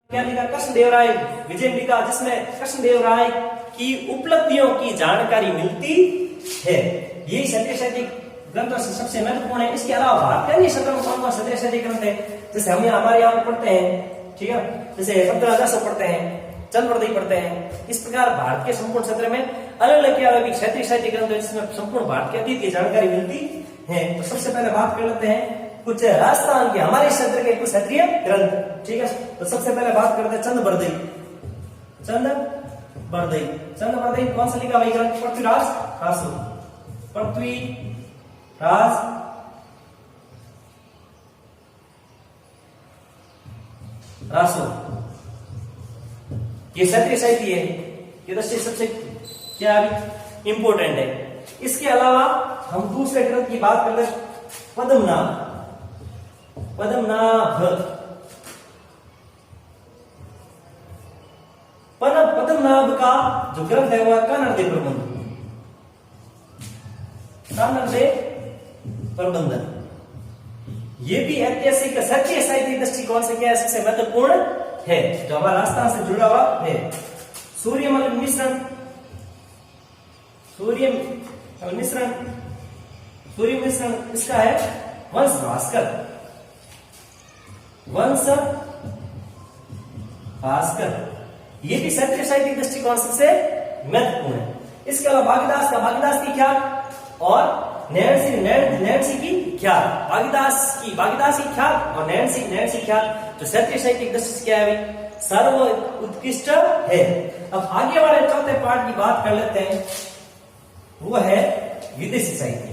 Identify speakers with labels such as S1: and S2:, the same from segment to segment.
S1: क्या लिखा? कृष्णदेवराय विजय लिखा, जिसमें कृष्णदेवराय की उपलब्धियों की जानकारी मिलती है। यही क्षत्रिय साहित्यिक ग्रंथों से सबसे महत्वपूर्ण है। इसके अलावा भारत के अन्य क्षेत्रों में कौन कौन क्षत्रिय साहित्यिक ग्रंथ है? जैसे हम हमारे यहाँ पढ़ते हैं, ठीक है, जैसे शब्दराजस्व पढ़ते हैं, चंद्रवरदायी पढ़ते हैं। इस प्रकार भारत के संपूर्ण क्षेत्र में अलग अलग क्या है क्षेत्रीय साहित्यिक ग्रंथ है, जिसमें संपूर्ण भारत के अतीत की जानकारी मिलती है। तो सबसे पहले बात कर लेते हैं कुछ राजस्थान के हमारे क्षेत्र के कुछ क्षत्रिय ग्रंथ, ठीक है। तो सबसे पहले बात करते हैं चंद्रवरदायी। चंद्रवरदायी कौन सा लिखा भाई ग्रंथ? पृथ्वीराज रासो। पृथ्वीराज रासो ये क्षत्रिय साहित्य है, ये दृष्टि सबसे क्या इंपोर्टेंट है। इसके अलावा हम दूसरे ग्रंथ की बात कर ले, पद्मनाभ पद्मनाभ का जो ग्रंथ है वह कानड़देव प्रबंधन। ये भी ऐतिहासिक क्षत्रिय साहित्य दृष्टिकोण से क्या है? सबसे महत्वपूर्ण है, जो हमारा राजस्थान से जुड़ा हुआ है। सूर्य मिश्रण इसका है वंश भास्कर। ये भी क्षत्रिय साहित्य दृष्टिकोण से महत्वपूर्ण है। इसके अलावा बागीदास की ख्यात और नैणसी की ख्यात। बागीदास की ख्यात और नैणसी ख्यात जो क्षत्रिय साहित्य दृष्टि से क्या है? सर्व उत्कृष्ट है। अब आगे वाले चौथे पार्ट की बात कर लेते हैं, वो है विदेशी साहित्य।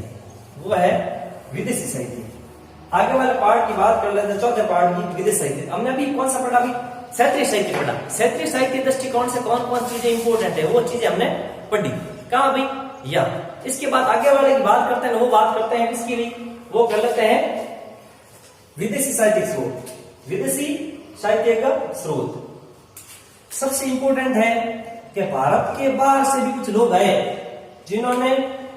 S1: आगे वाले पार्ट की बात कर लेते हैं, चौथे पार्ट की विदेशी साहित्य। हमने अभी कौन सा पढ़ा? अभी क्षत्रिय साहित्य पढ़ा। क्षत्रिय साहित्य दृष्टिकोण से कौन कौन चीजें इंपोर्टेंट है वो चीजें हमने पढ़ी। कहां भाई? या इसके बाद आगे वाले की बात करते हैं, वो बात करते हैं किसकी लिए? वो कर लेते हैं विदेशी साहित्यिक स्रोत। विदेशी साहित्य का स्रोत सबसे इंपोर्टेंट है कि भारत के बाहर से भी कुछ लोग आए जिन्होंने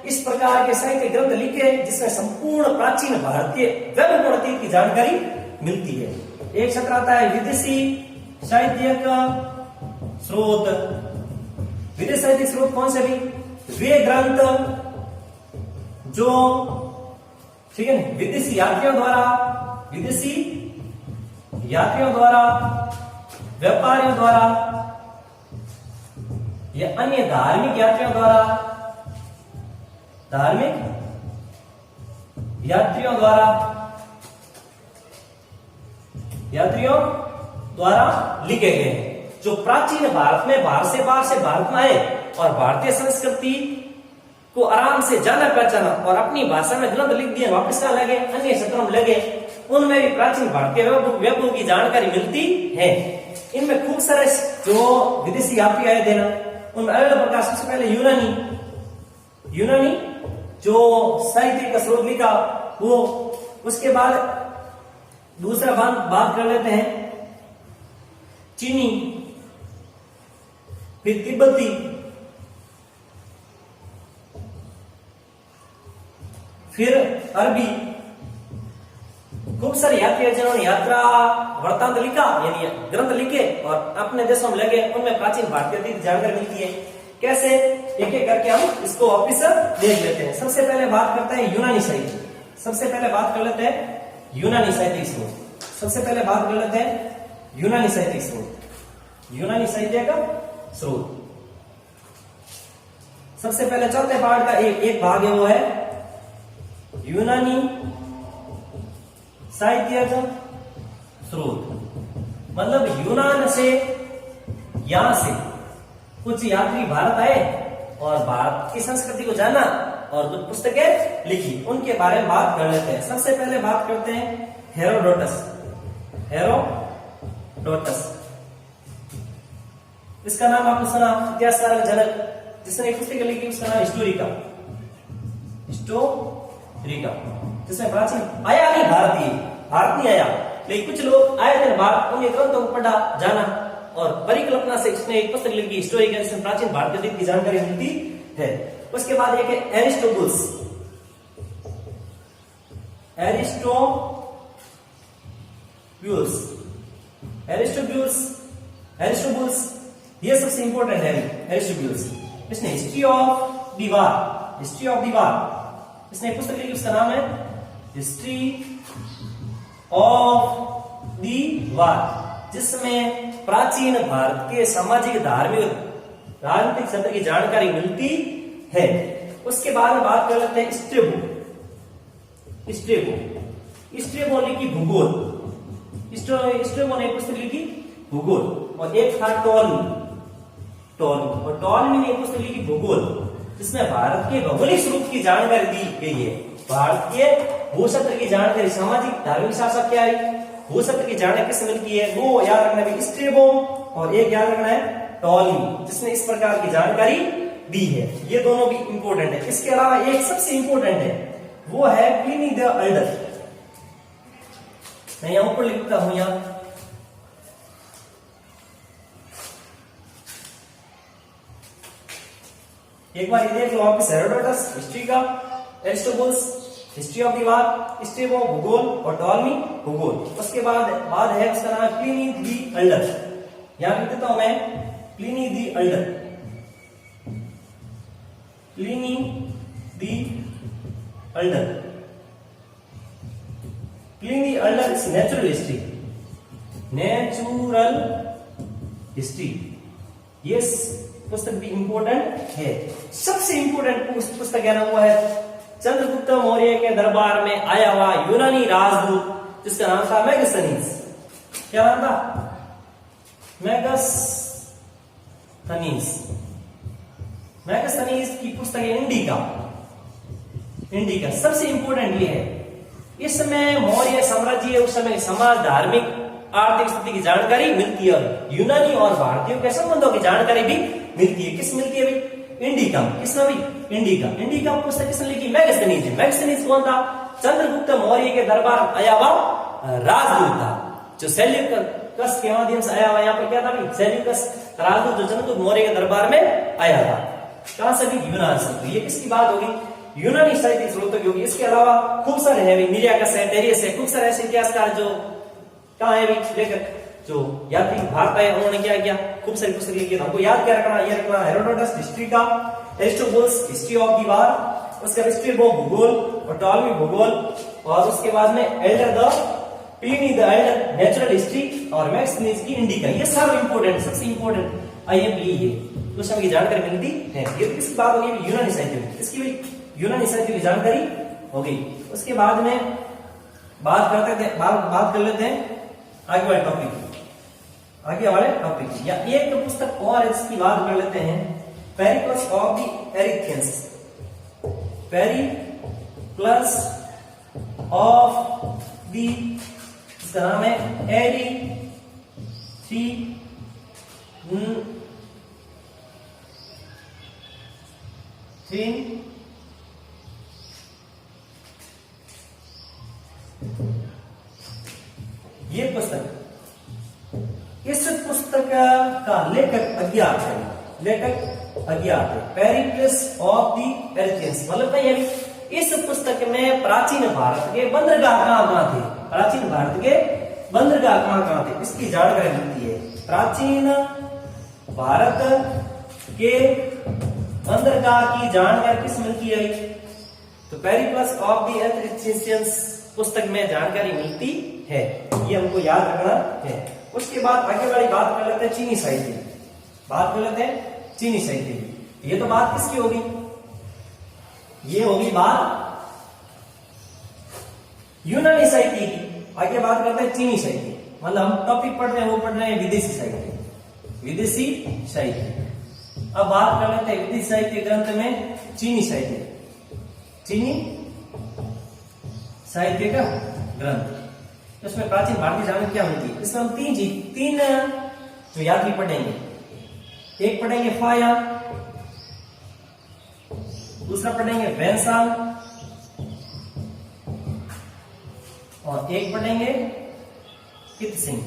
S1: इस प्रकार के साहित्य ग्रंथ लिखे जिसमें संपूर्ण प्राचीन भारतीय वैभवपूर्ण अतीत की जानकारी मिलती है। एक क्षेत्र आता है विदेशी साहित्य का स्रोत। विदेशी साहित्यिक स्रोत कौन से भी? वे ग्रंथ जो, ठीक है, विदेशी यात्रियों द्वारा, व्यापारियों द्वारा या अन्य धार्मिक यात्रियों द्वारा लिखे गए हैं, जो प्राचीन भारत में बाहर से भारत में आए और भारतीय संस्कृति को आराम से जाना पहचाना और अपनी भाषा में ग्रंथ लिख दिए, वापस कहां लगे? अन्य क्षेत्रों में लगे। उनमें भी प्राचीन भारतीय वैभव की जानकारी मिलती है। इनमें खूब सारे जो विदेशी यात्री आए थे ना, उनमें अलग अलग प्रकार। सबसे पहले यूनानी जो साहित्य का स्रोत लिखा वो। उसके बाद दूसरा बात कर लेते हैं चीनी, फिर तिब्बती, फिर अरबी। खूब सारे यात्री जिन्होंने यात्रा वृत्तांत लिखा यानी ग्रंथ लिखे और अपने देशों में लगे, उनमें प्राचीन भारतीय जानकारी मिलती है। कैसे? एक एक करके हम इसको वापिस देख लेते हैं। सबसे पहले बात करते हैं यूनानी साहित्य। सबसे पहले बात कर लेते हैं यूनानी साहित्य का स्रोत। सबसे पहले चौथे पार्ट का एक भाग है, वो है यूनानी साहित्य का स्रोत। मतलब यूनान से, यहां से कुछ यात्री भारत आए और भारत की संस्कृति को जाना और कुछ पुस्तकें लिखी, उनके बारे में बात कर लेते हैं। सबसे पहले बात करते हैं हेरोडोटस। इसका नाम आपने सुना, इतिहासकार जनक जिसने एक पुस्तक लिखी, उसका नाम हिस्टोरिका, जिसमें प्राचीन आया नहीं, भारत नहीं आया, लेकिन कुछ लोग आए थे भारत, उनके ग्रंथों को पढ़ा, जाना और परिकल्पना से इसने एक पुस्तक लिखी हिस्टोरिका, जिसमें प्राचीन भारतीय की जानकारी मिलती है। उसके बाद एक है एरिस्टोबुलस। एरिस्टोब्यूलस एरिस्टोबुलस, ये सबसे इंपॉर्टेंट है एरिस्टोबुलस। इसने history of the war, history of the वार इसने पुस्तक लिखी, उसका नाम है हिस्ट्री ऑफ द वार, जिसमें प्राचीन भारत के सामाजिक, धार्मिक, राजनीतिक सत्र की जानकारी मिलती है। उसके बाद में बात कर लेते हैं स्ट्रेबो। स्ट्रेबो लिखी भूगोल, स्ट्रेबो ने पुस्तक लिखी भूगोल, और एक था और टॉलमी ने पुस्तक लिखी भूगोल, जिसमें भारत के भौगोलिक स्वरूप की जानकारी दी गई है। भारत के भूक्षेत्र की जानकारी, सामाजिक, धार्मिक शासक क्या है, भूक्षेत्र की जानकारी किससे मिलती है, वो याद रखना है स्ट्रेबो, और एक याद रखना है टॉलमी, जिसने इस प्रकार की जानकारी दी है। ये दोनों भी इंपॉर्टेंट है। इसके अलावा एक सबसे इंपॉर्टेंट है, वो है प्लिनी द एल्डर। मैं यहां ऊपर लिखता हूं, यहां एक बार ये देख लो वापस, हेरोडोटस हिस्ट्री का, Aristobulus history of the war, Strabo भूगोल, और टॉलमी भूगोल। उसके बाद है उसका नाम प्लिनी द एल्डर। यहां लिख देता हूं मैं Pliny the Elder, Pliny the Elder. Pliny Elder is natural history, natural history. ये पुस्तक भी इंपॉर्टेंट है। सबसे इंपॉर्टेंट पुस्तक है ना, वो है चंद्रगुप्त मौर्य के दरबार में आया हुआ यूनानी राजदूत, जिसका नाम था मैगस्थनीज। क्या नाम था? मैगस्थनीज की पुस्तक है इंडिका। सबसे इंपॉर्टेंट ये है, इसमें मौर्य साम्राज्य, उस समय समाज, धार्मिक, आर्थिक स्थिति की जानकारी मिलती है, यूनानी और भारतीयों के संबंधों की जानकारी भी मिलती है। किस मिलती है भाई? इंडिका। किसमें भी? इंडिका पुस्तक किसने लिखी? मैगस्थनीज कौन था? चंद्रगुप्त मौर्य के दरबार आया हुआ राजदूत था, जो सेल्यूकस के माध्यम से आया हुआ। यहाँ पर क्या था भाई? सेल्यूकस राजदूत जो चंद्रगुप्त मौर्य के दरबार में आया था। कहां से भी? यूनान से। तो ये किसकी बात होगी? यूनानी साहित्य स्रोतों की होगी। इसके अलावा खूब सारे है, निरियाकस है, टेरियस है, खूब सारे ऐसे इतिहासकार जो कहां है भी लेखक, जो यात्री भारत आए, उन्होंने क्या किया? खूब सारी पुस्तक लिखी है। हमको याद क्या रखना? ये रखना हेरोडोटस हिस्ट्री का, एरिस्टोबुलस हिस्ट्री ऑफ द वार, उसका स्ट्रेबो भूगोल, और टॉलमी भूगोल, और उसके बाद में Pliny the Elder natural history, और मैगस्थनीज की इंडिका। ये सब इंपॉर्टेंट, सबसे इंपॉर्टेंट आईएमपी है, तो समय की जानकारी मिलती है। ये किसकी बात होगी? यूनानी साहित्य में। इसकी भी यूनानी साहित्य की जानकारी हो गई। उसके बाद में बात कर लेते हैं आगे वाले टॉपिक या एक पुस्तक और इसकी बात कर लेते हैं, Periplus of the Erythraeans. Periplus of the, इसका नाम है ये पुस्तक, इस पुस्तक का लेखक अज्ञात है। पेरिप्लस ऑफ द एरिथियंस मतलब क्या है? इस पुस्तक में प्राचीन भारत के बंदरगाह कहां थे, कहां थे, इसकी जानकारी मिलती है। प्राचीन भारत के बंदरगाह की जानकारी किस मिलती है? तो पेरिप्लस ऑफ द एरिथियंस पुस्तक में जानकारी मिलती है। ये हमको याद रखना है। उसके बाद आगे वाली बात कर लेते हैं चीनी साहित्य। ये तो बात किसकी होगी? ये होगी बात यूनानी साहित्य की। आगे बात करते हैं चीनी साहित्य, मतलब हम टॉपिक पढ़ रहे हैं, वो पढ़ रहे हैं विदेशी साहित्य। अब बात कर लेते हैं विदेशी साहित्य ग्रंथ में चीनी साहित्य का ग्रंथ। इसमें प्राचीन भारतीय जानकारी क्या मिलती है? इसमें हम तीन जो यात्री पढ़ेंगे। एक पढ़ेंगे फाया, दूसरा पढ़ेंगे वैनसांग, और एक पढ़ेंगे कित्सिंग।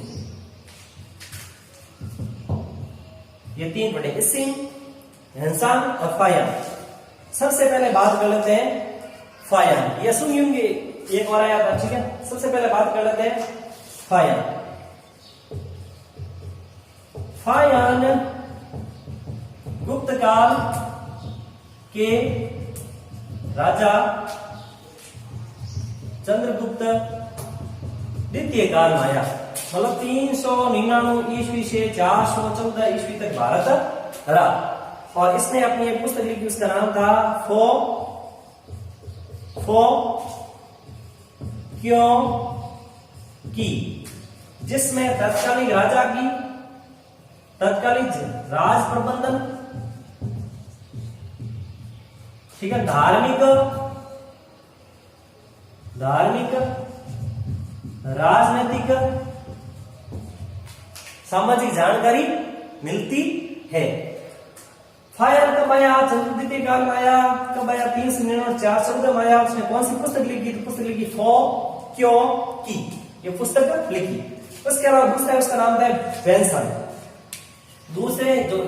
S1: ये तीन पढ़ेंगे, सिंह, वैनसांग और फाया। सबसे पहले बात कर लेते हैं फाया। ये सुनिए, एक और आया था, ठीक है। सबसे पहले बात कर लेते हैं फाया फायान गुप्त काल के राजा चंद्रगुप्त द्वितीय काल में आया, मतलब 399 ईस्वी से 414 ईस्वी तक भारत रहा। और इसने अपनी एक पुस्तक लिखी, उसका नाम था फो क्यों की, जिसमें तत्कालीन राजा की तत्कालीन राज प्रबंधन, ठीक है, धार्मिक राजनीतिक सामाजिक जानकारी मिलती है। फायर कब आया? द्वितीय काल में आया। कब आया? 399 414 में आया। उसने कौन सी पुस्तक लिखी? तो पुस्तक लिखी फो क्यों की, ये पुस्तक लिखी। उसके अलावा दूसरा उसका नाम था वेंसान। दूसरे जो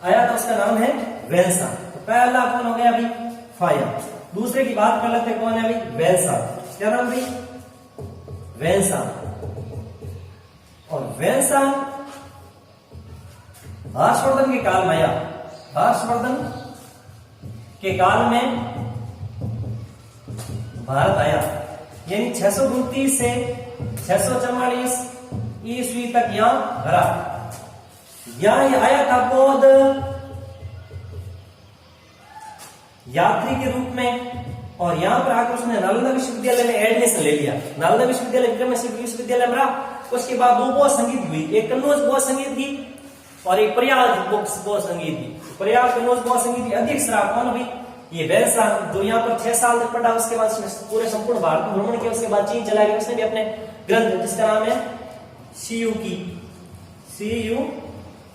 S1: आया था उसका नाम है वेंसान। तो पहला कौन हो गया अभी? फायर। दूसरे की बात कर लेते हैं, कौन है अभी? वेंसान। क्या नाम भाई? वेंसान। और वेंसान हर्षवर्धन के काल में आया। हर्षवर्धन के काल में भारत आया, यानी 629 से 644 ईस्वी तक यहां रहा। यहां आया था बौद्ध यात्री के रूप में, और यहां पर आकर उसने नालंदा विश्वविद्यालय में एडमिशन ले लिया। नालंदा विश्वविद्यालय विक्रम विश्वविद्यालय में रहा। उसके बाद 2 बौद्ध संगीत हुई, एक कन्नौज बौद्ध संगीत की और एक प्रयाग बौद्ध संगीत की। प्रयाग कन्नौज बौद्ध संगीत की अध्यक्ष रहा कौन अभी? ये वेंसान, जो यहाँ पर 6 साल तक पढ़ा। उसके बाद उसने पूरे संपूर्ण भारत में भ्रमण किया। उसके बाद चीन चला गया। उसने भी अपने ग्रंथ, जिसका नाम है सीयू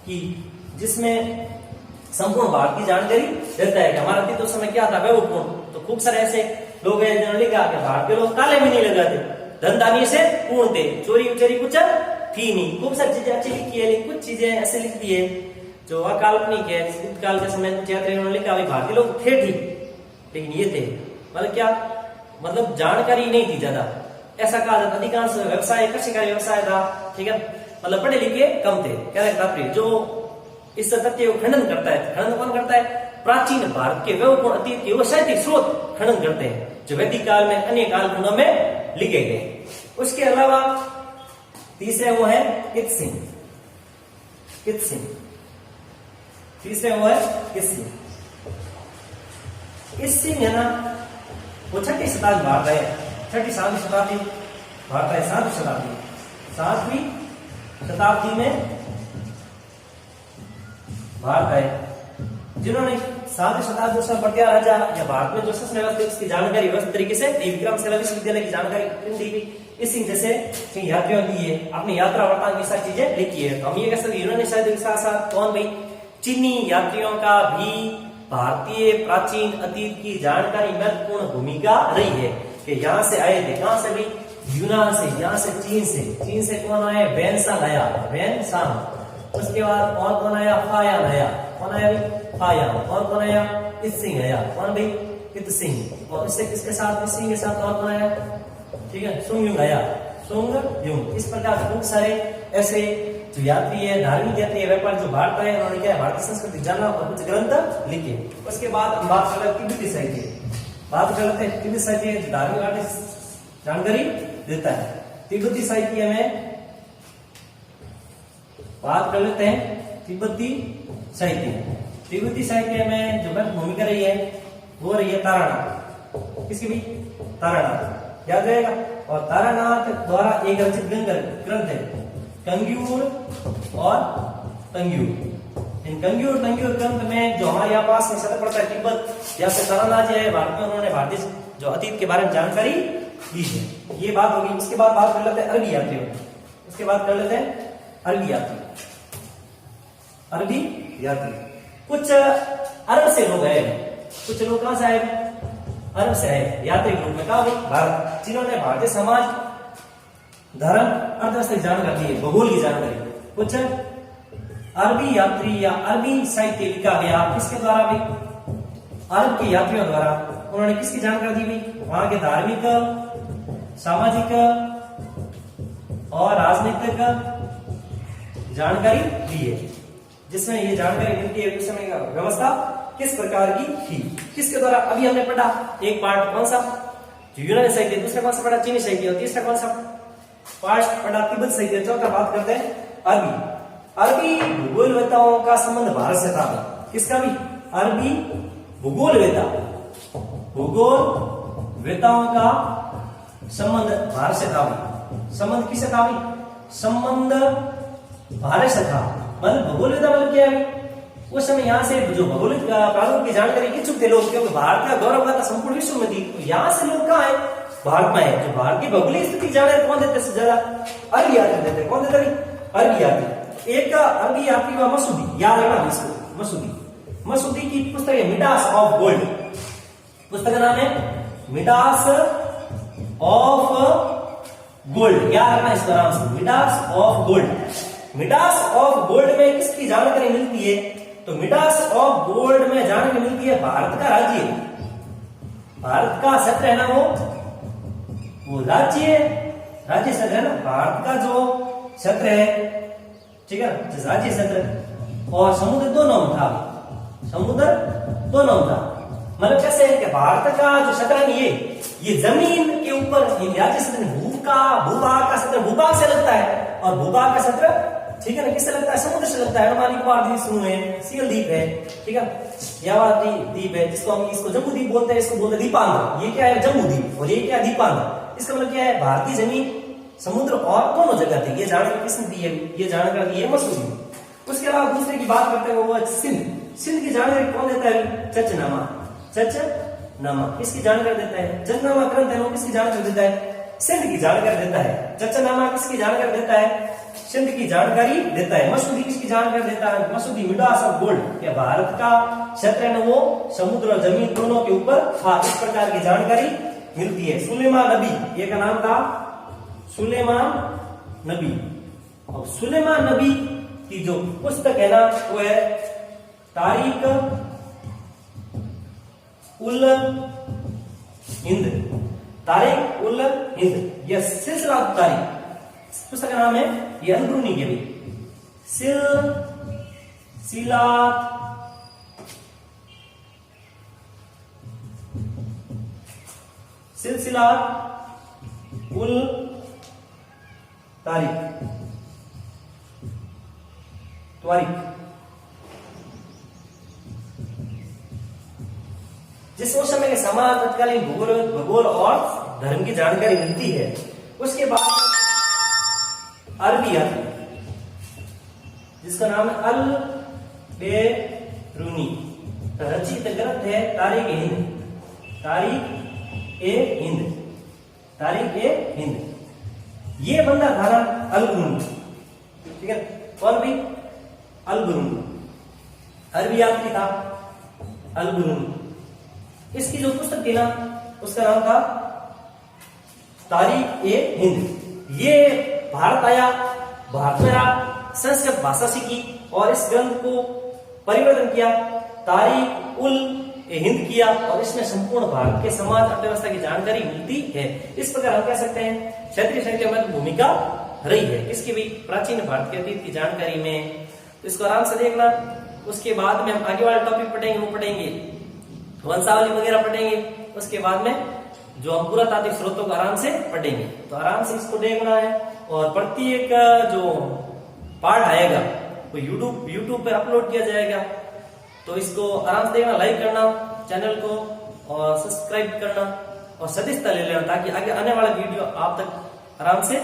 S1: की, जिसमें संपूर्ण भारत की जानकारी देता है कि हमारा अतीत उस समय क्या था, वैभवपूर्ण। तो खूब सारे ऐसे लोग हैं जिन्होंने लिखा कि भारत के लोग काले भी नहीं लगाते, धन धान्य से पूर्ण थे, चोरी उचोरी कुछ थी नहीं। खूब सारी चीजें अच्छी लिखी है, लेकिन कुछ चीजें ऐसे लिख दी है जो अकाल्पनिक है। गुप्त काल के समय कुछ यात्री उन्होंने लिखा भारतीय लोग थे ठीक, लेकिन ये थे मतलब क्या, मतलब जानकारी नहीं थी ज्यादा, ऐसा कहा जाता। अधिकांश व्यवसाय कृषि कार्य व्यवसाय था, ठीक है, मतलब पढ़े लिखे कम थे। कहने का तात्पर्य जो इस तथ्य को खंडन करता है, खंडन कौन करता है? प्राचीन भारत के वैभवपूर्ण अतीत के वो साहित्यिक स्रोत खंडन करते हैं जो वैदिक काल में अन्य कालखंडों में लिखे गए। उसके अलावा तीसरे वो है कित्सिंग। तीसरे वो है कित्सिंग। कित्सिंग है ना, वो 6वीं शताब्दी भारत है। 6वीं 7वीं शताब्दी भारत है। 7वीं शताब्दी में भारत है, जिन्होंने 7वीं शताब्दी में पटिया राजा या भारत में जो शासन व्यवस्था उसकी जानकारी व्यवस्थित तरीके से विक्रमशिला विश्वविद्यालय की जानकारी दी गई। इसी जैसे यात्रियों की है अपनी यात्रा वृत्तांत की सारी चीजें लिखी है। तो हम ये कह सकते यूनानी साहित्य के साथ साथ कौन भाई? चीनी यात्रियों का भी भारतीय प्राचीन अतीत की जानकारी महत्वपूर्ण भूमिका रही है कि यहाँ से आए थे। कहां से भाई? यूनान से, यहाँ से चीन से कौन आया? वेंसान आया, वेंसान। उसके बाद और कौन आया? फायान आया। कौन आया भाई? फायान। और कौन आया? कित्सिंग आया। कौन भाई? कित्सिंग। और इससे किसके साथ? कित्सिंग के साथ और कौन आया? ठीक है, सुंगयुंग आया, सुंगयुंग। इस प्रकार बहुत सारे ऐसे जो यात्री है, धार्मिक यात्री है, व्यापारी जो भारत आए, उन्होंने क्या है? भारतीय संस्कृति जाना और कुछ ग्रंथ लिखे। उसके बाद हम बात कर लेते हैं तिब्बती साहित्य। बात कर लेते हैं तिब्बती साहित्य, जो धार्मिक जानकारी देता है। तिब्बती साहित्य में बात कर लेते हैं तिब्बती साहित्य। तिब्बती साहित्य में जो महत्वपूर्ण भूमिका रही है वो रही है तारानाथ। किसकी भी? तारानाथ, याद रहेगा। और तारानाथ द्वारा एक रचित ग्रंथ है कंग्यूर और तंग्यूर। इन कंग्यूर ग्रंथ में जो हमारे यहाँ पास में सतह पड़ता है तिब्बत, या फिर तारानाथ जी है भारत में, उन्होंने भारतीय जो अतीत के बारे में जानकारी दी है। ये बात होगी। उसके बाद बात कर लेते हैं अरबी यात्रियों। उसके बाद कर लेते हैं अरबी यात्री। कुछ अरब से लोग आए, कुछ लोग कहां से आए? अरब से आए यात्री ग्रुप में। कहा भारत, जिन्होंने भारतीय समाज, धर्म, अर्थव्यवस्था की जानकारी दी है, भूगोल की जानकारी। कुछ अरबी यात्री या अरबी साहित्य लिखा गया किसके द्वारा भी? अरब के यात्रियों द्वारा। उन्होंने किसकी जानकारी दी भी? वहां के धार्मिक, सामाजिक और राजनीतिक जानकारी दी है, जिसमें ये जानकारी मिलती है समय का व्यवस्था किस प्रकार की थी, किसके द्वारा। अभी हमने पढ़ा एक पार्ट कौन सा, जो यूनानी साहित्य, दूसरा कौन सा पढ़ा, चीनी साहित्य, और तीसरा कौन सा पार्ट पढ़ा, तिब्बत साहित्य। चौथा बात करते हैं अरबी। अरबी भूगोलवेताओं का संबंध भारत से था। किसका भी, अरबी भूगोलवेताओं का संबंध भारत से था। संबंध किससे था भाई, संबंध भारत से था। मतलब भूगोलवेता मतलब क्या है, उस समय यहाँ से जो भौगोलिक प्रारूप की जानकारी इच्छुक थे लोग, क्योंकि भारत का गौरव गाथा संपूर्ण विश्व में थी, तो यहाँ से लोग कहाँ है, भारत में है। जो भारत की भौगोलिक स्थिति जानकारी कौन देते ज्यादा, अरबी यात्री देते। कौन देते, अरबी यात्री। एक अरबी यात्री हुआ मसूदी, याद रखना इसको, मसूदी। मसूदी की पुस्तक है मिडास ऑफ गोल्ड, पुस्तक का नाम है मिडास ऑफ गोल्ड, याद रखना इसका नाम से, Midas of gold. Midas of gold में किसकी जानकारी मिलती है, तो मिडास ऑफ गोल्ड में जानकारी मिलती है भारत का राज्य, भारत का क्षेत्र है ना, वो राज्य क्षेत्र है ना, भारत का जो क्षेत्र है, ठीक है, राज्य क्षेत्र और समुद्र दोनों में था, समुद्र दोनों में था। मतलब कैसे है कि भारत का जो क्षेत्र है ये जमीन के ऊपर, ये राज्य क्षेत्र भूभाग का क्षेत्र भूभाग से लगता है, और भूभाग का क्षेत्र, ठीक है ना, किससे लगता है, समुद्र से लगता है। अंडमान निकोबार द्वीप समूह है, सील द्वीप है, ठीक है, यावा द्वीप है, जिसको हम इसको जम्बू द्वीप बोलते हैं, इसको बोलते हैं द्वीपांध्र। ये क्या है, जम्बू द्वीप, और ये क्या है, द्वीपांध्र। इसका मतलब क्या है, भारतीय जमीन, समुद्र और दोनों जगह थी। ये जानकारी किसने दी है, ये जानकारी दी है मसूदी। उसके अलावा दूसरे की बात करते हैं वो सिंध। सिंध की जानकारी कौन देता है, चचनामा। चचनामा किसकी जानकारी देता है, जंगनामा ग्रंथ है वो किसकी जानकारी देता है, सिंध की जानकारी देता है। चचनामा किसकी जानकारी देता है, सिंध की जानकारी देता है। मसूदी किसकी जानकारी देता है, मसूदी मिडास ऑफ गोल्ड, क्या भारत का क्षेत्र है वो समुद्र और जमीन दोनों के ऊपर था, इस प्रकार की जानकारी मिलती है। सुलेमान नबी, ये का नाम था सुलेमान नबी। और सुलेमान नबी की जो पुस्तक है ना वो है तारीख उल हिंद, तारीख उल हिंद, यह सिलसिला तारीख पुस्तक का नाम है, ये अंदरूनी के भी सिलसिला उल तारीख, जिस उस समय के समाज, तत्कालीन भूगोल और धर्म की जानकारी मिलती है। उसके बाद अरबी यात्री, जिसका नाम है अल बेरूनी, रचित ग्रंथ है तारीख ए हिंद। ये बंदा था ना अल-बरूनी, ठीक है, कौन भी, अल-बरूनी, अरबी यात्री था अल-बरूनी। इसकी जो पुस्तक थी ना उसका नाम था तारीख ए हिंद। ये भारत आया, भारत में रहा, संस्कृत भाषा सीखी और इस ग्रंथ को परिवर्तन किया, तारीख उल हिंद किया, और इसमें संपूर्ण भारत के समाज अर्थव्यवस्था की जानकारी मिलती है। इस प्रकार हम कह सकते हैं क्षेत्रीय साहित्य में भूमिका रही है इसकी भी प्राचीन भारत के अतीत की जानकारी में। तो इसको आराम से देखना। उसके बाद में हम आगे वाले टॉपिक पढ़ेंगे, वो पढ़ेंगे वंशावली वगैरह पढ़ेंगे। उसके बाद में जो हम पुरातात्विक स्रोतों को आराम से पढ़ेंगे, तो आराम से इसको देखना है। और प्रत्येक जो पार्ट आएगा वो यूट्यूब पे अपलोड किया जाएगा, तो इसको आराम से देखना, लाइक करना चैनल को और सब्सक्राइब करना और सदस्यता ले लेना, ताकि आगे आने वाला वीडियो आप तक आराम से